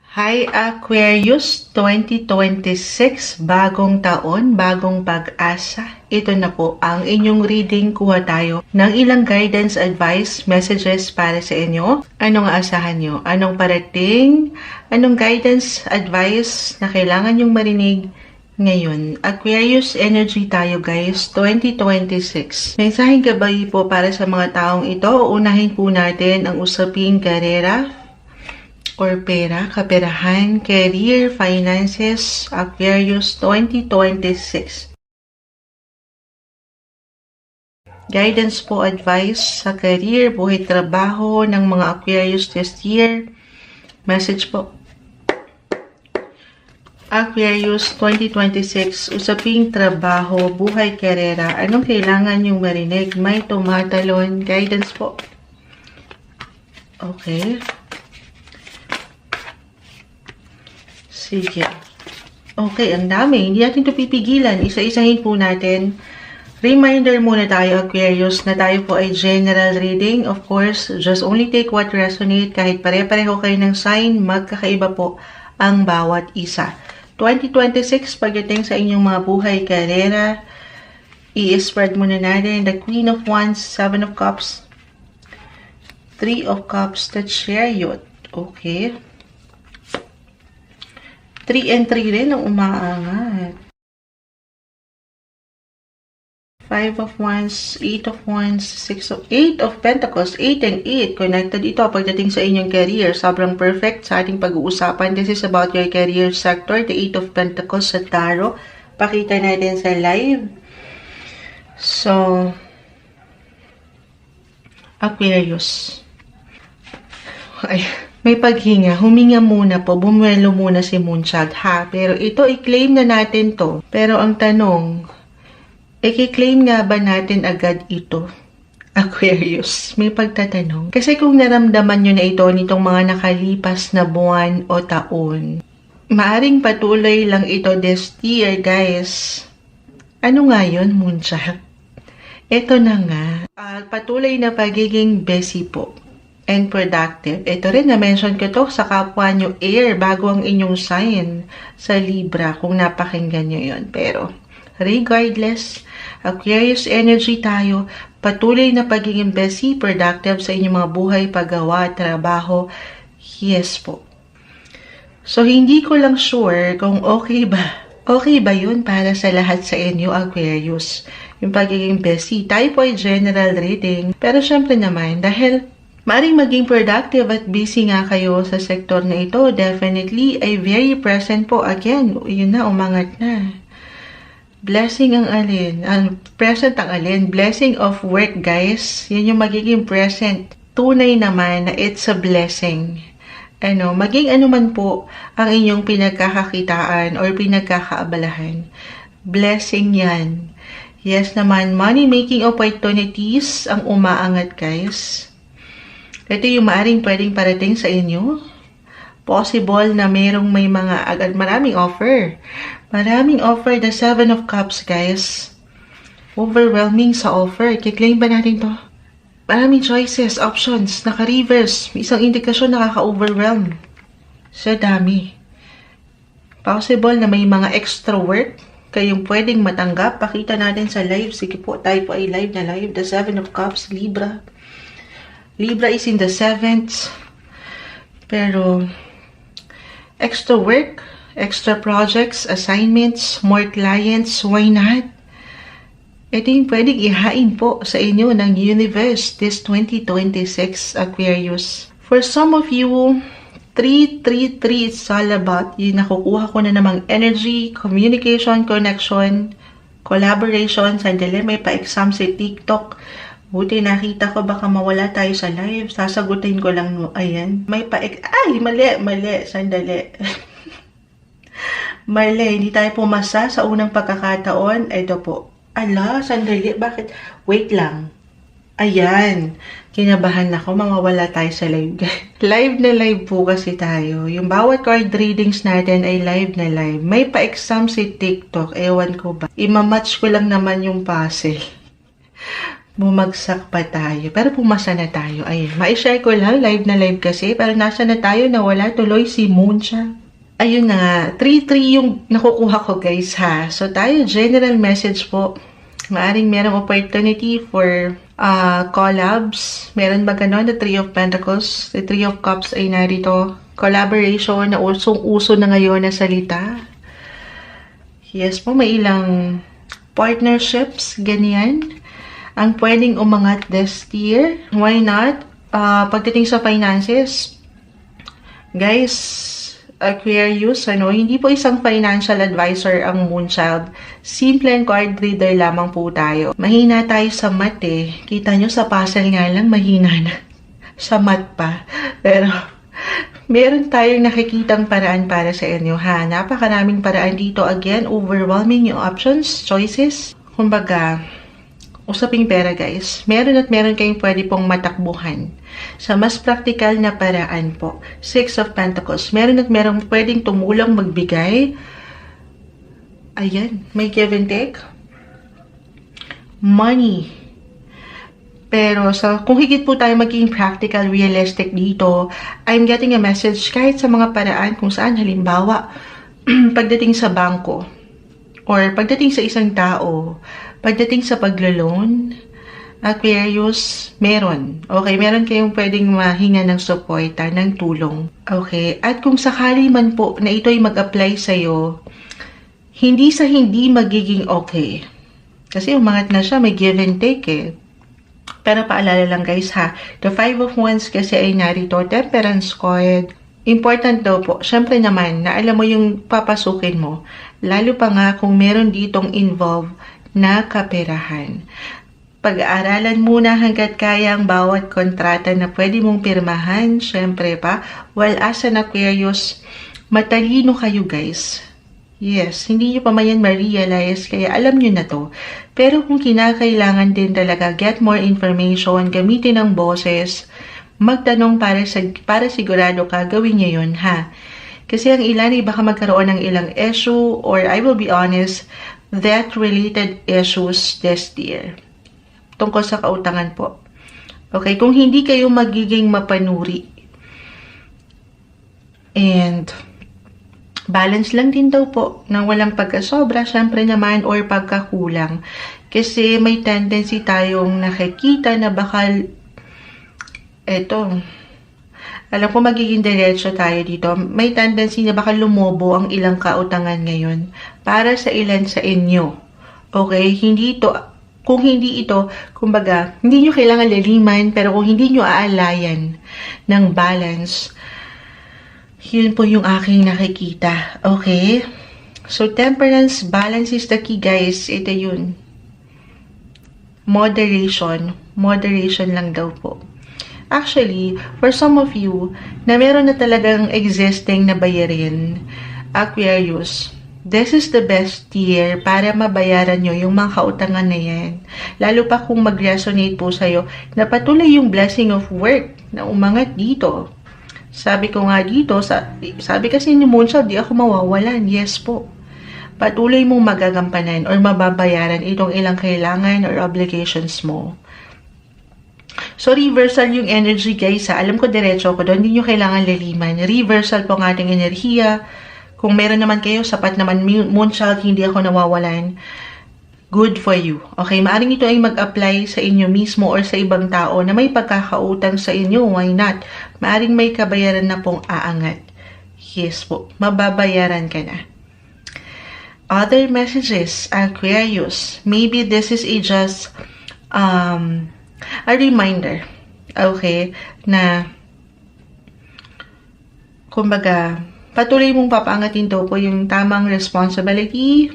Hi Aquarius 2026, bagong taon, bagong pag-asa. Ito na po ang inyong reading. Kuha tayo ng ilang guidance, advice, messages para sa inyo. Anong aasahan nyo? Anong parating? Anong guidance, advice na kailangan nyong marinig ngayon? Aquarius energy tayo guys, 2026. Mensaheng gabay po para sa mga taong ito. Unahin po natin ang usaping karera or pera, kaperahan, career, finances, Aquarius 2026. Guidance po, advice sa career, buhay, trabaho ng mga Aquarius this year. Message po. Aquarius 2026, usaping trabaho, buhay, karera. Anong kailangan yung marinig? May tumatalon. Guidance po. Okay. Sige. Okay, ang dami. Hindi natin ito pipigilan. Isa-isahin po natin. Reminder muna tayo, Aquarius, na tayo po ay general reading. Of course, just only take what resonate. Kahit pare-pareho kayo ng sign, magkakaiba po ang bawat isa. 2026, pagdating sa inyong mga buhay, karera, i-spread muna natin the Queen of Wands, Seven of Cups, Three of Cups, the Chariot. Okay. 3 and 3 rin ang umaangat. 5 of Wands, 8 of Wands, 8 of Pentacles, 8 and 8. Connected ito pagdating sa inyong career. Sobrang perfect sa ating pag-uusapan. This is about your career sector. The 8 of Pentacles sa Tarot. Pakita natin sa live. So, Aquarius. Ay, may paghinga, huminga muna po, bumuelo muna si Moonchild, ha? Pero ito, i-claim na natin to. Pero ang tanong, i-claim nga ba natin agad ito? Aquarius, may pagtatanong. Kasi kung naramdaman nyo na ito nitong mga nakalipas na buwan o taon, maaring patuloy lang ito this year, guys. Ano nga yun, Moonchild? Ito na nga, patuloy na pagiging busy po and productive. Ito rin, na-mention ko to sa kapwa nyo air bago ang inyong sign sa Libra kung napakinggan nyo yon. Pero, regardless, Aquarius energy tayo, patuloy na pagiging busy, productive sa inyong mga buhay, paggawa, trabaho. Yes po. So, hindi ko lang sure kung okay ba. Okay ba yun para sa lahat sa inyo, Aquarius? Yung pagiging busy. Tayo po ay general reading. Pero syempre naman, dahil maaring maging productive at busy nga kayo sa sektor na ito, definitely ay very present po. Again, yun na, umangat na. Blessing ang alin? Present ang alin? Blessing of work, guys. Yan yung magiging present. Tunay naman na it's a blessing. Maging anuman po ang inyong pinagkakakitaan or pinagkakaabalahan. Blessing yan. Yes naman, money-making opportunities ang umaangat, guys. Ito yung maaring pwedeng parating sa inyo. Possible na may mga agad maraming offer. Maraming offer, the 7 of Cups, guys. Overwhelming sa offer. Kiklaim ba natin to? Maraming choices, options, naka-reverse. May isang indikasyon nakaka-overwhelm. Sa dami. Possible na may mga extra work kayong pwedeng matanggap. Pakita natin sa live. Sige po, tayo po ay live na live. The 7 of Cups, Libra. Libra is in the 7th. Pero, extra work, extra projects, assignments, more clients, why not? Ito yung pwedeng ihain po sa inyo ng universe this 2026, Aquarius. For some of you, 333 is all about yung nakukuha ko na namang energy, communication, connection, collaboration. Sandali, may pa-exam si TikTok. Buti nakita ko, baka mawala tayo sa live. Sasagutin ko lang. Ayan. May ay, mali. Sandali. Mali. Hindi tayo pumasa sa unang pagkakataon. Ito po. Ala, sandali. Bakit? Wait lang. Ayan. Kinabahan ako. Mawawala tayo sa live. Live na live po kasi tayo. Yung bawat card readings natin ay live na live. May pa-exam si TikTok. Ewan ko ba. Imamatch ko lang naman yung puzzle. Bumagsak pa tayo. Pero pumasa na tayo. Ayun. Ma-share ko lang. Live na live kasi. Pero nasa na tayo. Nawala tuloy si Mooncha. Ayun na. 3-3 yung nakukuha ko guys ha. So tayo, general message po. Maaring merong opportunity for collabs. Meron ba ganon? The Three of Pentacles. The Three of Cups ay narito. Collaboration na usong-uso na ngayon na salita. Yes po, may ilang partnerships. Ganyan. Ang pwedeng umangat this year. Why not? Pagdating sa finances, guys, Aquarius, hindi po isang financial advisor ang Moonchild. Simple and card reader lamang po tayo. Mahina tayo sa math eh. Kita nyo sa puzzle nga lang, mahina na. Sa math pa. Pero, meron tayong nakikitang paraan para sa inyo ha. Napakaraming paraan dito. Again, overwhelming yung options, choices. Kumbaga, usaping pera guys. Meron at meron kayong pwede pong matakbuhan. Sa mas practical na paraan po. Six of Pentacles. Meron at meron pwedeng tumulong magbigay. Ayan. May give and take. Money. Pero kung higit po tayo maging practical, realistic dito, I'm getting a message kahit sa mga paraan kung saan halimbawa, pagdating sa bangko, or pagdating sa isang tao, pagdating sa paglo-loan, Aquarius, meron. Okay, meron kayong pwedeng mahinga ng suporta, ng tulong. Okay, at kung sakali man po na ito'y mag-apply sa'yo, hindi sa hindi magiging okay. Kasi umangat na siya, may give and take eh. Pero paalala lang guys ha, the Five of Wands kasi ay narito, Temperance card. Important daw po, syempre naman, na alam mo yung papasukin mo. Lalo pa nga kung meron ditong involved na kaperahan. Pag-aaralan muna hanggat kaya ang bawat kontrata na pwede mong pirmahan, syempre pa. While as an Aquarius, matalino kayo guys. Yes, hindi nyo pa man yan ma-realize, kaya alam nyo na to. Pero kung kinakailangan din talaga, get more information, gamitin ang boses, magtanong para sigurado ka, gawin nyo yun, ha? Kasi ang ilan ay baka magkaroon ng ilang issue, or I will be honest, that-related issues this year. Tungkol sa kautangan po. Okay, kung hindi kayo magiging mapanuri, and balance lang din daw po nang walang pagkasobra, syempre naman, or pagkakulang. Kasi may tendency tayong nakikita na bakal, alam ko magiging diretso tayo dito, may tendency na baka lumobo ang ilang kautangan ngayon para sa ilan sa inyo. Okay, kung hindi ito, kumbaga, hindi nyo kailangan laliman, pero kung hindi nyo aalayan ng balance, yun po yung aking nakikita. Okay? So, temperance, balance is the key, guys. Ito yun. Moderation. Moderation lang daw po. Actually, for some of you, na meron na talagang existing na bayarin, Aquarius, this is the best year para mabayaran nyo yung mga kautangan na yan. Lalo pa kung mag-resonate po sa'yo na patuloy yung blessing of work na umangat dito. Sabi ko nga dito, sabi kasi ni Moonchild, di ako mawawalan. Yes po. Patuloy mong magagampanan or mababayaran itong ilang kailangan or obligations mo. So, reversal yung energy guys. Alam ko diretso ko doon. Hindi nyo kailangan laliman. Reversal po ng ating enerhiya. Kung meron naman kayo, sapat naman Moonchild, hindi ako nawawalan. Good for you. Okay, maaring ito ay mag-apply sa inyo mismo or sa ibang tao na may pagkakautang sa inyo. Why not? Maaring may kabayaran na pong aangat. Yes po, mababayaran ka na. Other messages, Aquarius. Maybe this is just a reminder. Okay, na kumbaga, patuloy mong papaangatin daw po yung tamang responsibility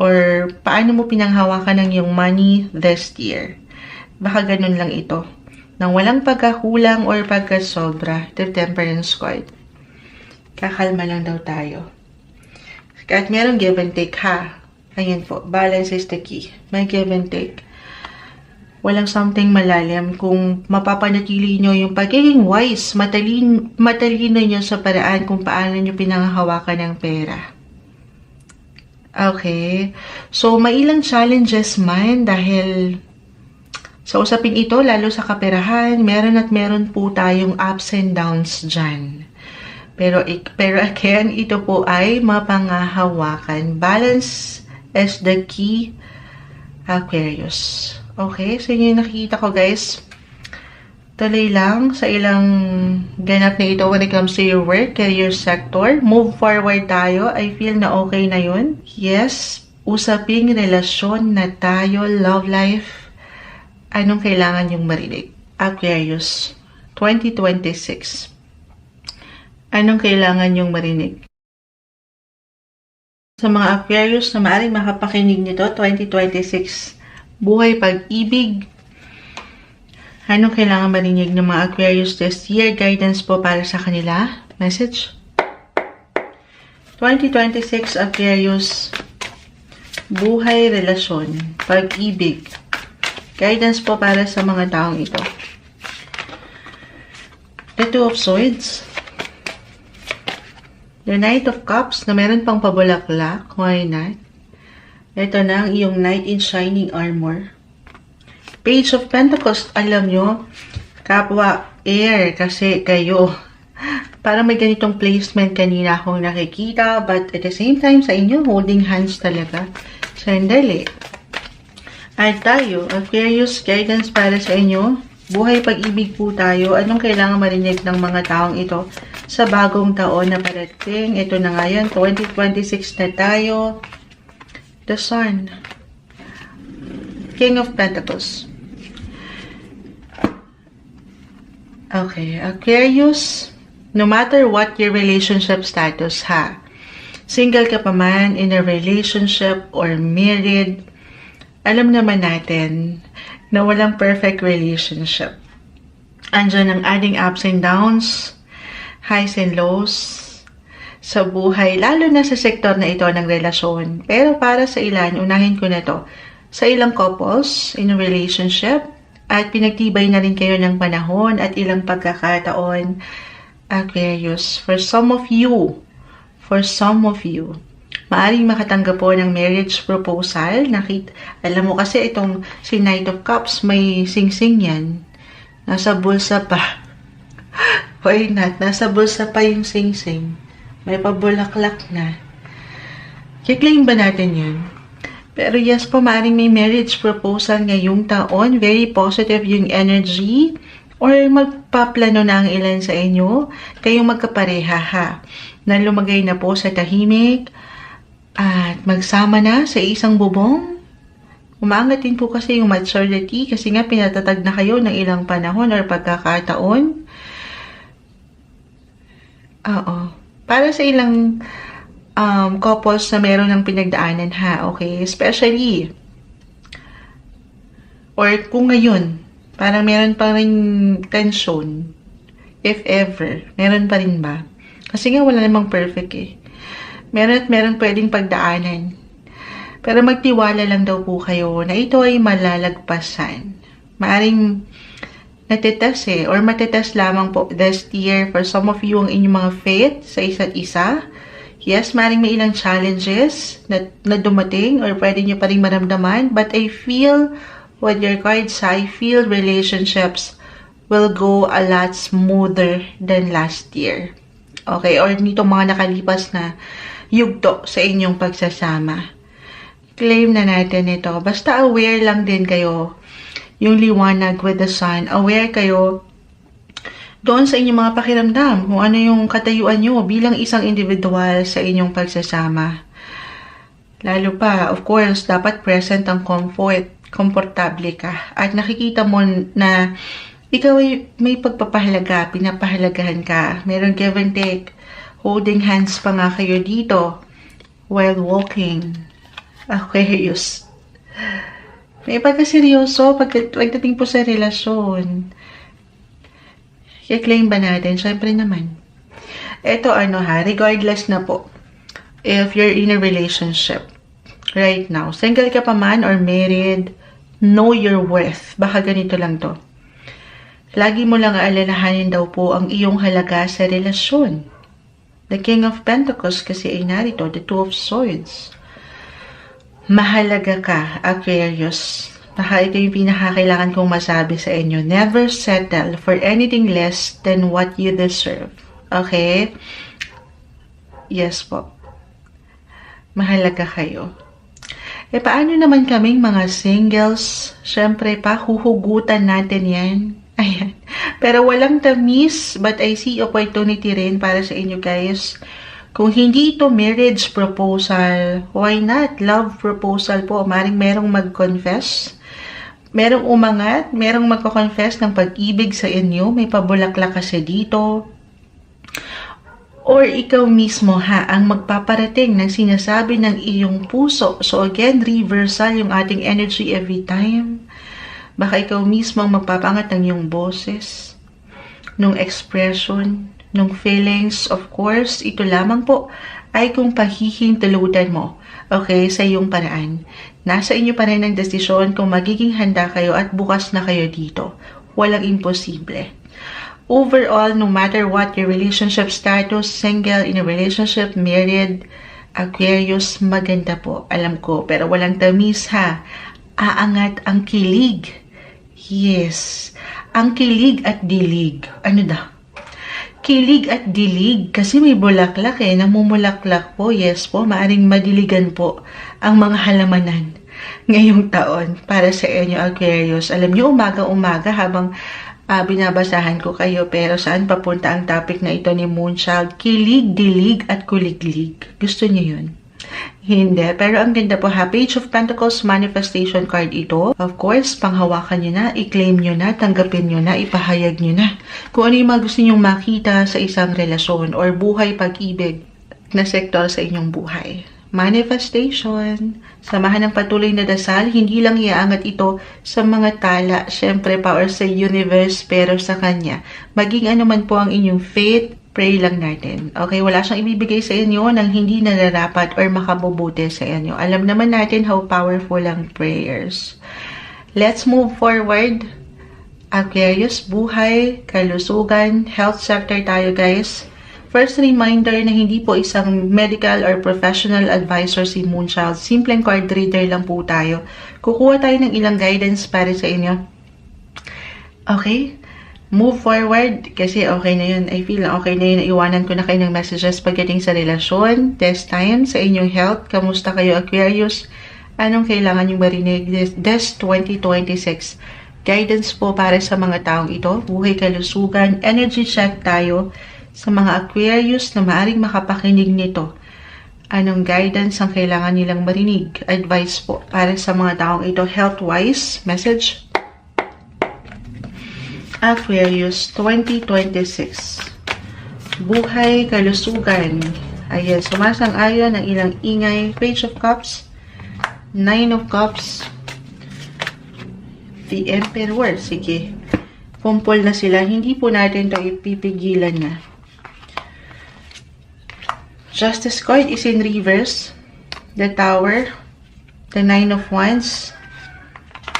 or paano mo pinanghawakan ng yung money this year. Baka ganun lang ito. Nang walang pagkakulang or pagkasobra. The Temperance card. Kakalma lang daw tayo. Kahit merong give and take ha. Ayan po. Balance is the key. May give and take. Walang something malalim. Kung mapapanatili nyo yung pagiging wise, matalino nyo sa paraan kung paano nyo pinanghahawakan ng pera. Okay. So, may ilang challenges man dahil Sa usaping ito, lalo sa kaperahan, meron at meron po tayong ups and downs dyan. Pero again, ito po ay mapangahawakan. Balance is the key, Aquarius. Okay, so yun yung nakikita ko, guys. Tuloy lang sa ilang ganap na ito when it comes to your work, career sector. Move forward tayo. I feel na okay na yun. Yes, usaping relasyon na tayo, love life. Anong kailangan yung marinig? Aquarius, 2026. Anong kailangan yung marinig? Sa mga Aquarius na maaaring makapakinig nito, 2026, buhay pag-ibig. Anong kailangan marinig ng mga Aquarius this year? Guidance po para sa kanila. Message. 2026 Aquarius, buhay, relasyon, pag-ibig. Guidance po para sa mga taong ito. The Two of Swords. The Knight of Cups na meron pang pabulaklak. Why not? Ito na ang iyong Knight in Shining Armor. Page of Pentacles. Alam nyo, kapwa air kasi kayo. Para may ganitong placement kanina akong nakikita. But at the same time sa inyo, holding hands talaga. Sandali. At tayo, Aquarius, guidance para sa inyo. Buhay pag-ibig po tayo. Anong kailangan marinig ng mga taong ito sa bagong taon na parating? Ito na nga yan, 2026 na tayo. The Sun. King of Pentacles. Okay, Aquarius, no matter what your relationship status ha, single ka pa man, in a relationship or married, alam naman natin na walang perfect relationship. Andyan ang adding ups and downs, highs and lows sa buhay, lalo na sa sektor na ito ng relasyon. Pero para sa ilan, unahin ko na to, sa ilang couples in a relationship, at pinagtibay na rin kayo ng panahon at ilang pagkakataon, Aquarius. For some of you, maaring makatanggap po ng marriage proposal. Alam mo kasi itong si Knight of Cups, may sing-sing yan. Nasa bulsa pa. Why not? Nasa bulsa pa yung sing-sing. May pabulaklak na. Kiklaim ba natin yun? Pero yes po, maaring may marriage proposal ngayong taon. Very positive yung energy. Or magpaplano na ang ilan sa inyo. Kayong magkapareha ha. Na lumagay na po sa tahimik. At magsama na sa isang bubong. Umaangat din po kasi yung maturity. Kasi nga pinatatag na kayo ng ilang panahon or pagkakataon. Oo. Para sa ilang couples na meron ng pinagdaanan ha, okay? Especially, or kung ngayon, parang meron pa rin tension, if ever, meron pa rin ba? Kasi nga wala namang perfect eh. Meron at meron pwedeng pagdaanan. Pero magtiwala lang daw po kayo na ito ay malalagpasan. Maaring natitest eh, or matitest lamang po this year for some of you ang inyong mga faith sa isa't isa. Yes, maring may ilang challenges na dumating or pwede nyo pa rin maramdaman. But I feel, with your cards, I feel relationships will go a lot smoother than last year. Okay, or nitong mga nakalipas na yugto sa inyong pagsasama. Claim na natin ito. Basta aware lang din kayo. Yung liwanag with the sun. Aware kayo doon sa inyong mga pakiramdam, kung ano yung katayuan nyo bilang isang individual sa inyong pagsasama. Lalo pa, of course, dapat present ang comfort, komportable ka. At nakikita mo na ikaw ay may pagpapahalaga, pinapahalagahan ka. Meron give and take, holding hands pa nga kayo dito while walking. Aquarius. May pagkaseryoso pagdating po sa relasyon. I-claim ba natin? Siyempre naman. Ito regardless na po. If you're in a relationship right now, single ka pa man or married, know your worth. Baka ganito lang to. Lagi mo lang aalalahanin daw po ang iyong halaga sa relasyon. The King of Pentacles kasi ay narito, the Two of Swords. Mahalaga ka, Aquarius. Baka ito yung pinakakailangan kong masabi sa inyo. Never settle for anything less than what you deserve. Okay? Yes po. Mahalaga kayo. Paano naman kaming mga singles? Siyempre pa, huhugutan natin yan. Ayan. Pero walang tamis, but I see opportunity rin para sa inyo guys. Kung hindi ito marriage proposal, why not? Love proposal po. Maring merong mag-confess. Merong umangat, merong magko-confess ng pag-ibig sa inyo. May pabulaklak kasi dito. Or ikaw mismo ang magpaparating ng sinasabi ng iyong puso. So again, reversal yung ating energy every time. Baka ikaw mismo ang magpapangat ng iyong boses, nung expression, nung feelings. Of course, ito lamang po ay kung pahihintulutan mo, okay, sa iyong paraan. Nasa inyo pa rin ang desisyon kung magiging handa kayo at bukas na kayo dito. Walang imposible. Overall, no matter what your relationship status, single, in a relationship, married, Aquarius, maganda po. Alam ko, pero walang tamis Aangat ang kilig. Yes. Ang kilig at dilig. Ano daw? Kilig at dilig. Kasi may bulaklak namumulaklak po. Yes po. Maaring madiligan po ang mga halamanan ngayong taon para sa inyo, Aquarius. Alam niyo, umaga-umaga habang binabasahan ko kayo, pero saan papunta ang topic na ito ni Moonchild? Kilig, dilig at kuliglig. Gusto niyo yun? Hindi. Pero ang ganda po Page of Pentacles manifestation card ito. Of course, panghawakan nyo na, i-claim nyo na, tanggapin nyo na, ipahayag nyo na. Kung ano yung mga gusto nyong makita sa isang relasyon or buhay pag-ibig na sektor sa inyong buhay. Manifestation. Samahan ng patuloy na dasal, hindi lang iaangat ito sa mga tala, syempre pa, or sa universe, pero sa Kanya. Maging ano man po ang inyong faith, pray lang natin. Okay, wala siyang ibibigay sa inyo nang hindi nararapat or makabubuti sa inyo. Alam naman natin how powerful ang prayers. Let's move forward. Aquarius, buhay, kalusugan, health sector tayo guys. First reminder na hindi po isang medical or professional advisor si Moonchild. Simpleng card reader lang po tayo. Kukuha tayo ng ilang guidance para sa inyo. Okay? Move forward kasi okay na yun. I feel okay na yun. Iwanan ko na kayo ng messages pagdating sa relasyon. Test time sa inyong health. Kamusta kayo, Aquarius? Anong kailangan yung marinig? This 2026. Guidance po para sa mga taong ito. Buhay, kalusugan. Energy check tayo sa mga Aquarius na maaring makapakinig nito. Anong guidance ang kailangan nilang marinig? Advice po para sa mga taong ito. Health-wise, message. Aquarius 2026. Buhay, kalusugan. Ayan, sumasang-ayon ang ilang ingay. Page of Cups, Nine of Cups, the Emperor. Sige, kumpol na sila. Hindi po natin ito ipipigilan na. Justice card is in reverse. The Tower, the Nine of Wands.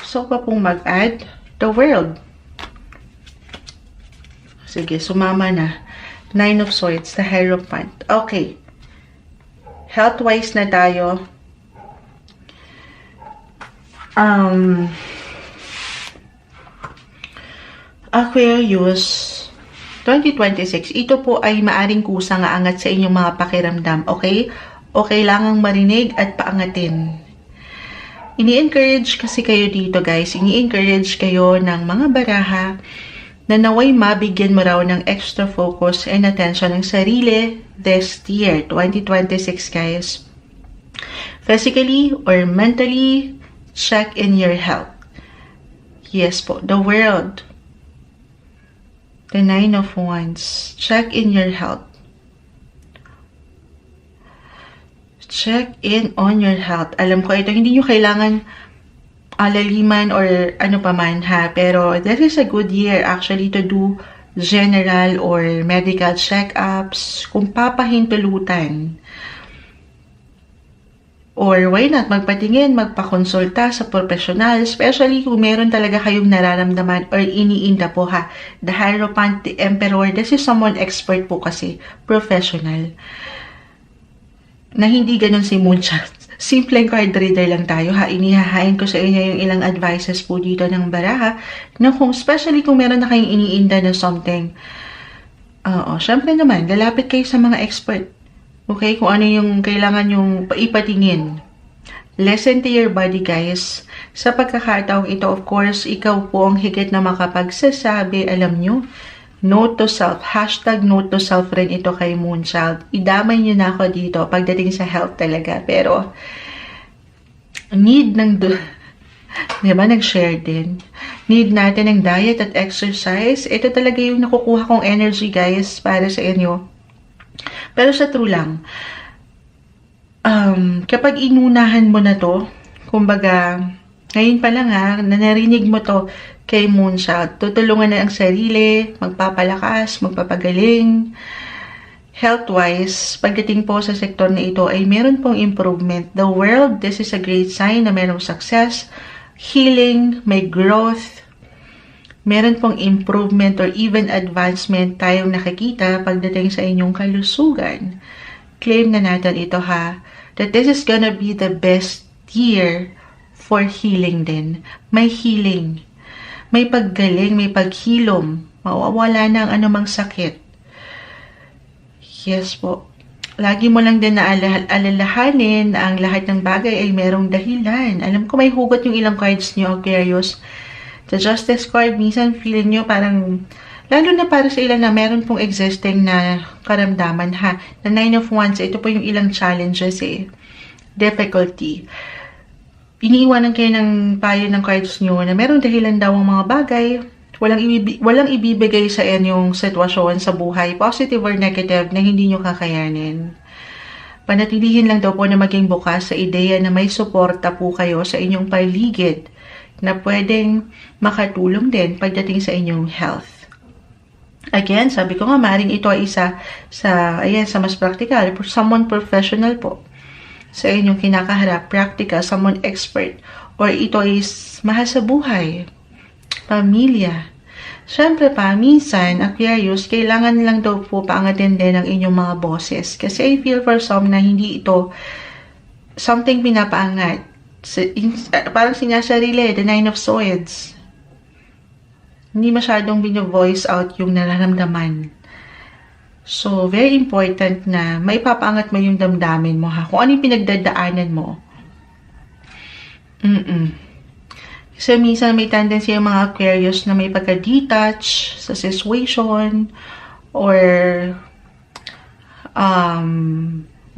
So pa pong mag-add the World. Sige, sumama na. Nine of Swords, the Hierophant. Okay. Health-wise na tayo. Aquarius 2026. Ito po ay maaring kusang aangat sa inyong mga pakiramdam. Okay? O kailangang marinig at paangatin. Ini-encourage kasi kayo dito guys. Ini-encourage kayo ng mga baraha na naway mabigyan mo raw ng extra focus and attention ng sarili this year, 2026 guys. Physically or mentally, check in your health. Yes po, the World. The Nine of Wands. Check in your health. Check in on your health. Alam ko ito, hindi nyo kailangan alaliman or ano pa man pero this is a good year actually to do general or medical check-ups kung papahintulutan, or why not magpatingin, magpakonsulta sa professional, especially kung meron talaga kayong nararamdaman or iniinda po the Hierophant, the Emperor. This is someone expert po kasi, professional na hindi ganun si Moonchild. simpleng card reader lang tayo ha. Inihahain ko sa inyo yung ilang advices po dito ng baraha na kung, especially kung meron na kayong iniinda na something. Syempre naman, lalapit kayo sa mga expert. Okay? Kung ano yung kailangan yung ipatingin. Listen to your body, guys. Sa pagkakataong ito, of course, ikaw po ang higit na makapagsasabi, alam nyo, note to self, hashtag note to self rin ito kay Moonchild. Idamay nyo na ako dito pagdating sa health talaga. Pero, need ng, diba, nag-share din. Need natin ng diet at exercise. Ito talaga yung nakukuha kong energy, guys, para sa inyo. Pero sa true lang, kapag inunahan mo na to, kumbaga, ngayon pa lang narinig mo to kay Moonchild, tutulungan na ang sarili, magpapalakas, magpapagaling. Health-wise, pagdating po sa sektor na ito ay meron pong improvement. The world, this is a great sign na merong success, healing, may growth, meron pong improvement or even advancement tayong nakikita pagdating sa inyong kalusugan. Claim na natin ito that this is gonna be the best year for healing din. May healing. May paggaling, may paghilom. Mawawala na ang anumang sakit. Yes po. Lagi mo lang din na alalahanin na ang lahat ng bagay ay merong dahilan. Alam ko may hugot yung ilang cards nyo, Aquarius. The Justice card, minsan feeling nyo parang, lalo na para sa ilan na meron pong existing na karamdaman The Nine of Wands, ito po yung ilang challenges difficulty. Iniiwanan kayo ng payo ng cards nyo na merong dahilan daw ang mga bagay. Walang ibibigay sa inyong sitwasyon sa buhay, positive or negative, na hindi nyo kakayanin. Panatilihin lang daw po na maging bukas sa ideya na may suporta po kayo sa inyong paligid na pwedeng makatulong din pagdating sa inyong health. Again, sabi ko nga, maaaring ito ay isa sa mas practical, someone professional po sa inyong kinakaharap, practical, someone expert, or ito is mahal sa buhay, pamilya. Siyempre pa, minsan, Aquarius, kailangan lang daw po paangatin din ang inyong mga bosses. Kasi I feel for some na hindi ito something pinapaangat. Parang sinasarili, the Nine of Swords. Hindi masyadong bino-voice out yung nararamdaman. So, very important na maipapaangat mo yung damdamin mo Kung ano yung pinagdadaanan mo. So, minsan may tendency yung mga Aquarius na may pagka-detach sa situation or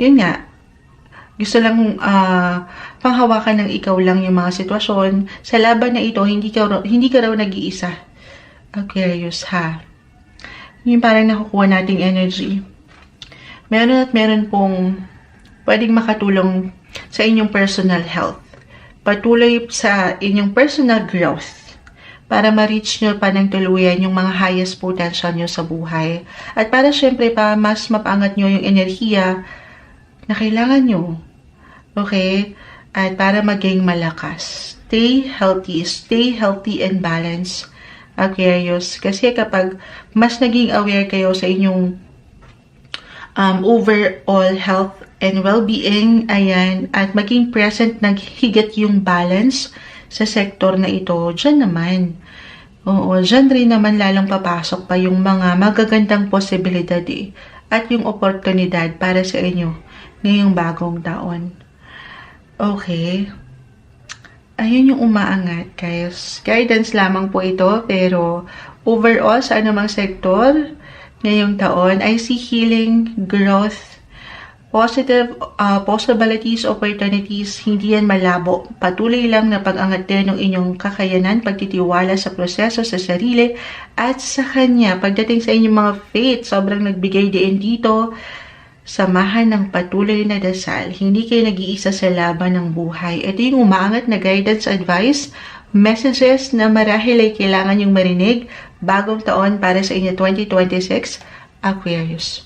yun nga, gusto lang panghawakan ng ikaw lang yung mga sitwasyon. Sa laban na ito, hindi ka raw nag-iisa, Aquarius yung parang nakukuha nating energy. Meron pong pwedeng makatulong sa inyong personal health. Patuloy sa inyong personal growth para ma-reach nyo pa ng tuluyan yung mga highest potential nyo sa buhay. At para syempre pa mas mapaangat nyo yung enerhiya na kailangan nyo. Okay? At para maging malakas. Stay healthy and balanced, Aquarius. Kasi kapag mas naging aware kayo sa inyong overall health and well-being, at maging present higit yung balance sa sektor na ito, dyan naman. Dyan rin naman lalang papasok pa yung mga magagandang posibilidad at yung oportunidad para sa inyo ngayong bagong taon. Okay. Ayun yung umaangat, guys. Guidance lamang po ito, pero overall sa anumang sektor ngayong taon, I see healing, growth, positive possibilities, opportunities, hindi yan malabo. Patuloy lang na pag-angat din ng inyong kakayanan, pagtitiwala sa proseso, sa sarili, at sa Kanya. Pagdating sa inyong mga faith, sobrang nagbigay din dito. Samahan ng patuloy na dasal. Hindi kayo nag-iisa sa laban ng buhay. Ito yung umaangat na guidance, advice, messages na marahil ay kailangan yung marinig bagong taon para sa inyo 2026, Aquarius.